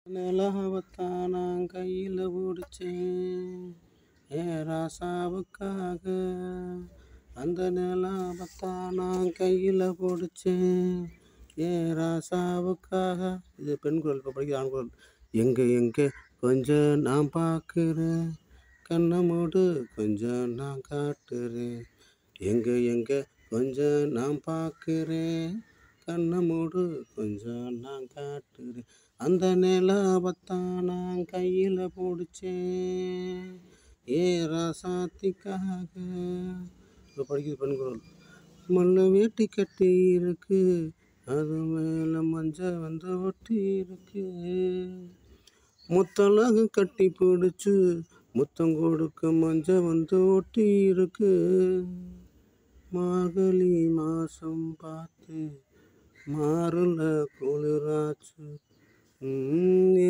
நிலாவத்தான் நான் கையில் பிடிச்சேன் ராசாவுக்காக. அந்த நிலாவத்தான் நான் கையில் பிடிச்சேன் ராசாவுக்காக. இது பெண் குரல், இப்போ படிக்கிற ஆண் குரல். எங்கே கொஞ்சம் நான் பார்க்குறேன், கண்ணை மூடு கொஞ்சம் நான் காட்டுறேன். எங்கே கொஞ்சம் நான் பார்க்குறேன், கண்ணை மூடு கொஞ்சம் நான் காட்டுறேன். அந்த நிலாவத்தான் நான் கையில் பிடிச்சேன் ராசாத்திக்காக. இப்போ படிக்குது பெண் குரல். மல்ல வேட்டி கட்டி இருக்கு, அது மேலே மஞ்சள் வந்து ஒட்டி இருக்கு. முத்தலகு கட்டி பிடிச்சு முத்தம் கொடுக்க மஞ்சள் வந்து ஒட்டி இருக்கு. மார்கழி மாசம் பார்த்து மாறுல குளிராச்சு,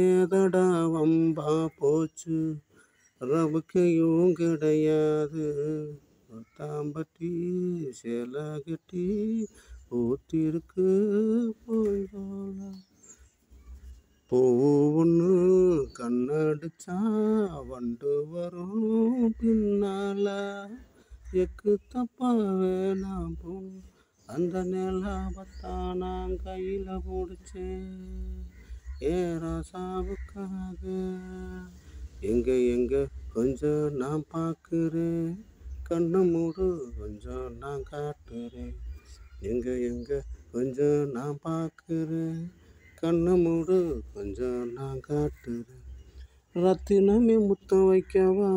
ஏதடா வம்பா போச்சு, ரவுக்கையும் கிடையாது. தாம்பட்டி சேலை கட்டி ஊத்திருக்கு போல. பூ ஒன்று கண்ணடிச்சா வண்டு வரும் பின்னால, எக்கு தப்பா வேணாம் போ. அந்த நிலாவத்தான் நான் கையில் பிடிச்சேன் ராசாவுக்காக. எங்கே கொஞ்சம் நான் பார்க்குறேன், கண்ணை மூடு கொஞ்சம் நான் காட்டுறேன். எங்கே கொஞ்சம் நான் பார்க்குறேன், கண்ணை மூடு கொஞ்சம் நான் காட்டுறேன். ரத்தினமே முத்தம் வைக்கவா,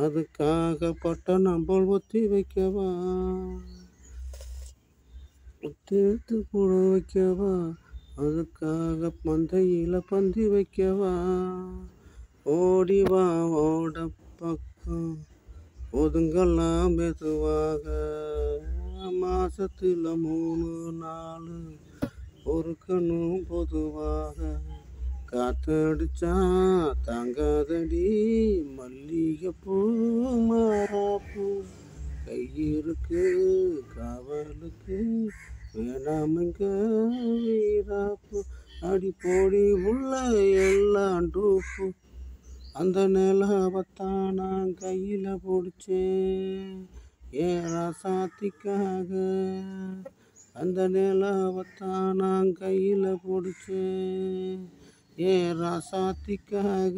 அதுக்காக பட்ட நம்பள் ஒத்தி வைக்கவா. தேர்த்து போட வைக்கவா, அதுக்காக மந்தையில் பந்தி வைக்கவா. ஓடிவா ஓட பக்கம் ஒதுங்கெல்லாம் மெதுவாக. மாசத்துல 3 நாள் பொறுக்கணும் பொதுவாக. காத்தடிச்சா தாங்காதடி மல்லிகைப்பூ மாறாப்பூ. கையிருக்கு காவலுக்கு வேணாமுங்க வீராப்பு. அடி போடி உள்ள எல்லாம் டூப்பு. அந்த நிலாவத்தான் நான் கையில் பிடிச்சேன் ராசாத்திக்காக. அந்த நிலாவத்தான் நான் கையில் பிடிச்சேன் ராசாத்திக்காக.